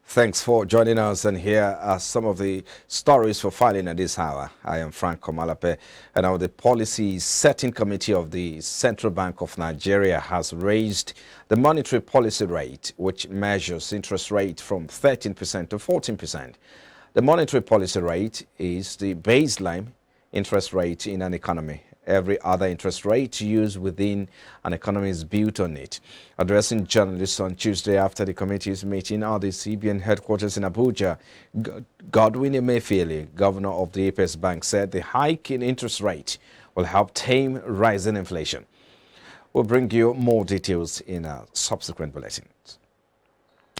Thanks for joining us, and here are some of the stories for filing at this hour. I am Frank Komalape, and now the Policy Setting Committee of the Central Bank of Nigeria has raised the monetary policy rate, which measures interest rate from 13% to 14%. The monetary policy rate is the baseline interest rate in an economy. Every other interest rate used within an economy is built on it. Addressing journalists on Tuesday after the committee's meeting at the CBN headquarters in Abuja, Godwin Emefiele, governor of the Apex Bank, said the hike in interest rate will help tame rising inflation. We'll bring you more details in a subsequent bulletins.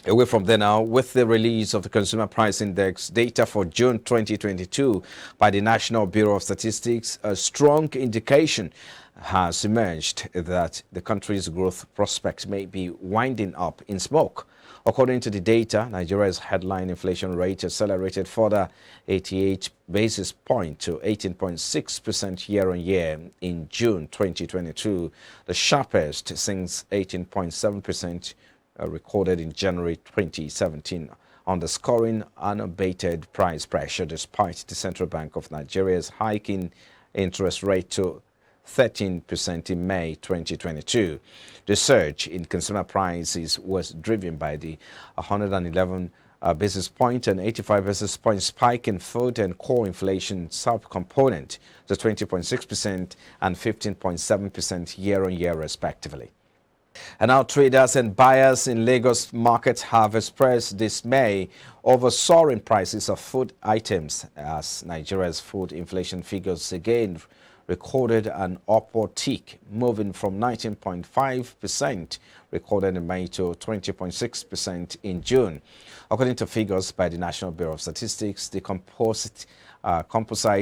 Away from there now, with the release of the Consumer Price Index data for June 2022 by the National Bureau of Statistics, a strong indication has emerged that the country's growth prospects may be winding up in smoke. According to the data, Nigeria's headline inflation rate accelerated further 88 basis points to 18.6% year-on-year in June 2022, the sharpest since 18.7% recorded in January 2017, underscoring unabated price pressure despite the Central Bank of Nigeria's hiking interest rate to 13% in May 2022. The surge in consumer prices was driven by the 111 basis point and 85 basis point spike in food and core inflation subcomponent to 20.6% and 15.7% year-on-year respectively. And now traders and buyers in Lagos markets have expressed dismay over soaring prices of food items as Nigeria's food inflation figures again recorded an upward tick, moving from 19.5% recorded in May to 20.6% in June. According to figures by the National Bureau of Statistics, the composite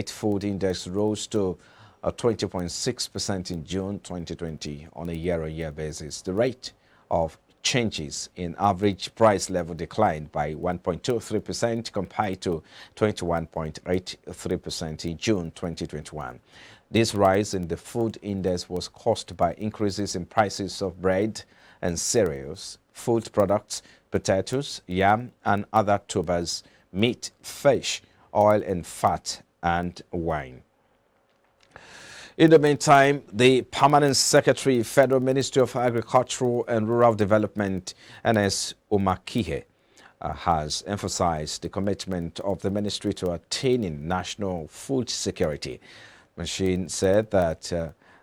food index rose to 20.6% in June 2020 on a year-on-year basis. The rate of changes in average price level declined by 1.23% compared to 21.83% in June 2021. This rise in the food index was caused by increases in prices of bread and cereals, food products, potatoes, yam, and other tubers, meat, fish, oil and fat, and wine. In the meantime, the Permanent Secretary, Federal Ministry of Agriculture and Rural Development, Ernest Umakihe, has emphasized the commitment of the ministry to attaining national food security. Machine said that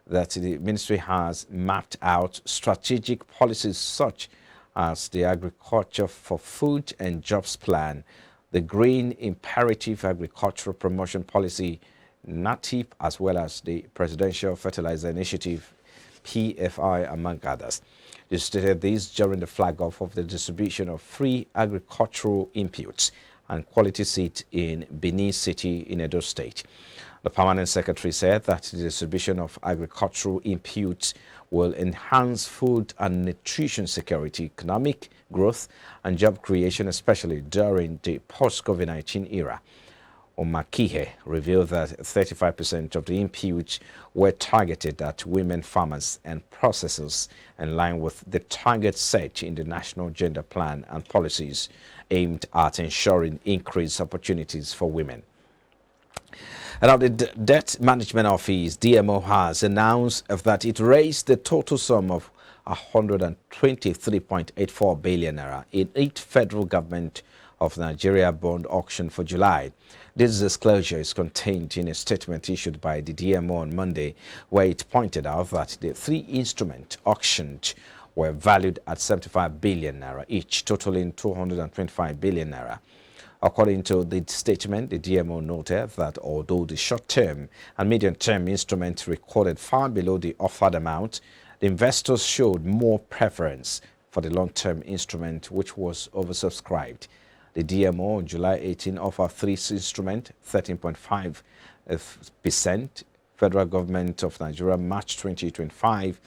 the ministry has mapped out strategic policies such as the Agriculture for Food and Jobs Plan, the Green Imperative Agricultural Promotion Policy, NATIP, as well as the Presidential Fertilizer Initiative, PFI, among others. They stated this during the flag-off of the distribution of free agricultural inputs and quality seed in Benin City in Edo State. The Permanent Secretary said that the distribution of agricultural inputs will enhance food and nutrition security, economic growth, and job creation, especially during the post-COVID-19 era. Umakihe revealed that 35% of the inputs were targeted at women farmers and processors in line with the target set in the National Gender Plan and policies aimed at ensuring increased opportunities for women. And now the Debt Management Office, DMO, has announced that it raised the total sum of 123.84 billion naira in 8 federal government of Nigeria bond auction for July. This disclosure is contained in a statement issued by the DMO on Monday, where it pointed out that the 3 instruments auctioned were valued at 75 billion naira each, totaling 225 billion naira. According to the statement, the DMO noted that although the short-term and medium-term instruments recorded far below the offered amount, the investors showed more preference for the long-term instrument, which was oversubscribed. The DMO on July 18 offered 3 instruments, 13.5%, Federal Government of Nigeria March 2025,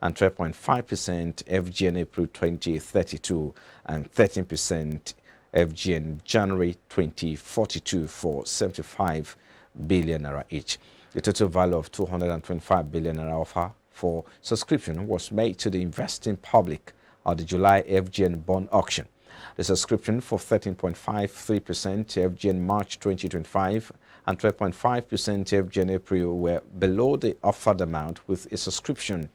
and 12.5% FGN April 2032, and 13% FGN January 2042 for 75 billion naira each. The total value of 225 billion naira offer for subscription was made to the investing public at the July FGN bond auction. The subscription for 13.53% FG in March 2025 and 12.5% FG in April were below the offered amount, with a subscription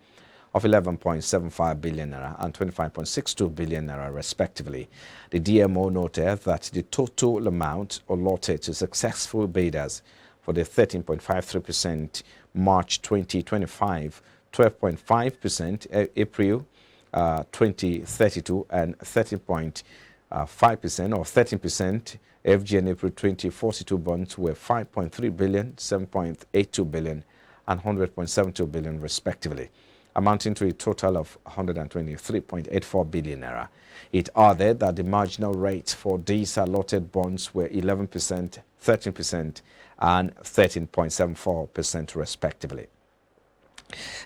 of 11.75 billion naira and 25.62 billion naira respectively. The DMO noted that the total amount allotted to successful bidders for the 13.53% March 2025, 12.5% April 2032 and 13.5% or 13% FG and April 2042 bonds were 5.3 billion, 7.82 billion and 100.72 billion respectively, amounting to a total of 123.84 billion naira. It added that the marginal rates for these allotted bonds were 11%, 13% and 13.74% respectively.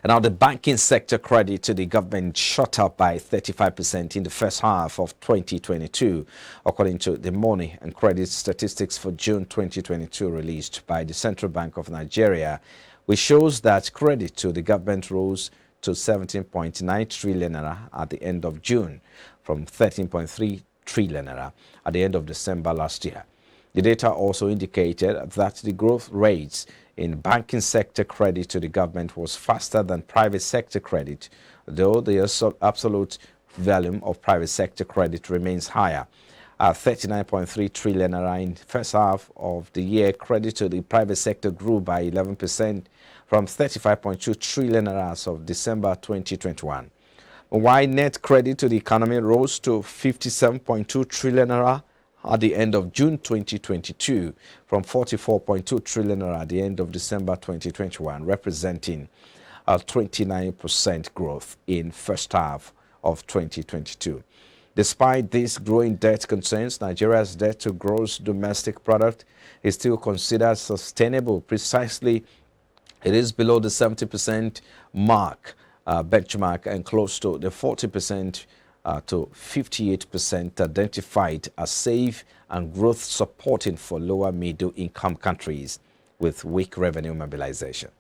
And now the banking sector credit to the government shot up by 35% in the first half of 2022, according to the Money and Credit Statistics for June 2022 released by the Central Bank of Nigeria, which shows that credit to the government rose to 17.9 trillion naira at the end of June from 13.3 trillion naira at the end of December last year. The data also indicated that the growth rates in banking sector credit to the government was faster than private sector credit, though the absolute volume of private sector credit remains higher. At 39.3 trillion naira in the first half of the year, credit to the private sector grew by 11% from 35.2 trillion naira as of December 2021. While net credit to the economy rose to 57.2 trillion naira at the end of June 2022 from 44.2 trillion naira at the end of December 2021, representing a 29% growth in first half of 2022. Despite these growing debt concerns, Nigeria's debt to gross domestic product is still considered sustainable. Precisely, it is below the 70% mark, benchmark, and close to the 40% to 58% identified as safe and growth supporting for lower middle income countries with weak revenue mobilization.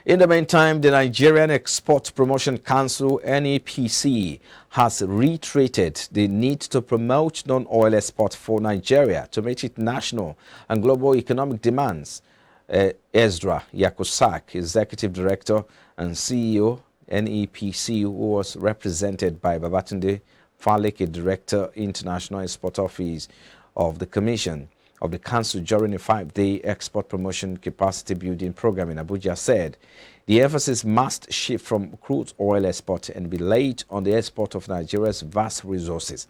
In the meantime, the Nigerian Export Promotion Council, NEPC, has reiterated the need to promote non-oil export for Nigeria to meet its national and global economic demands. Ezra Yakusak, Executive Director and CEO, NEPC, who was represented by Babatunde Faleke, Director, International Export Office of the Commission of the Council during a 5-day export promotion capacity building program in Abuja, said the emphasis must shift from crude oil export and be laid on the export of Nigeria's vast resources.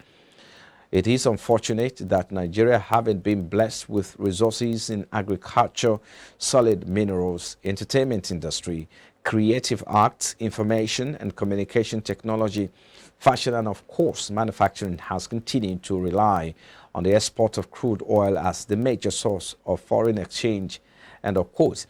It is unfortunate that Nigeria haven't been blessed with resources in agriculture, solid minerals, entertainment industry, creative arts, information and communication technology, fashion, and of course manufacturing has continued to rely on the export of crude oil as the major source of foreign exchange. And of course,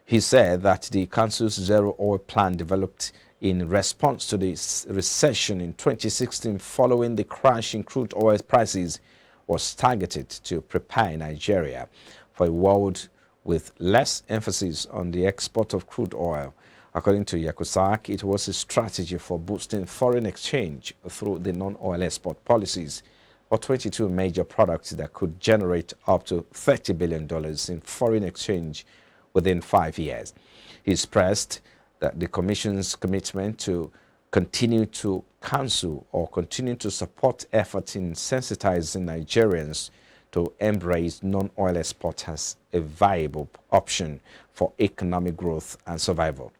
he said that the Council's zero oil plan developed in response to the recession in 2016 following the crash in crude oil prices was targeted to prepare Nigeria for a world with less emphasis on the export of crude oil. According to Yakusak, it was a strategy for boosting foreign exchange through the non-oil export policies for 22 major products that could generate up to $30 billion in foreign exchange within 5 years. He stressed that the Commission's commitment to continue to counsel or continue to support efforts in sensitizing Nigerians to embrace non-oil export as a viable option for economic growth and survival.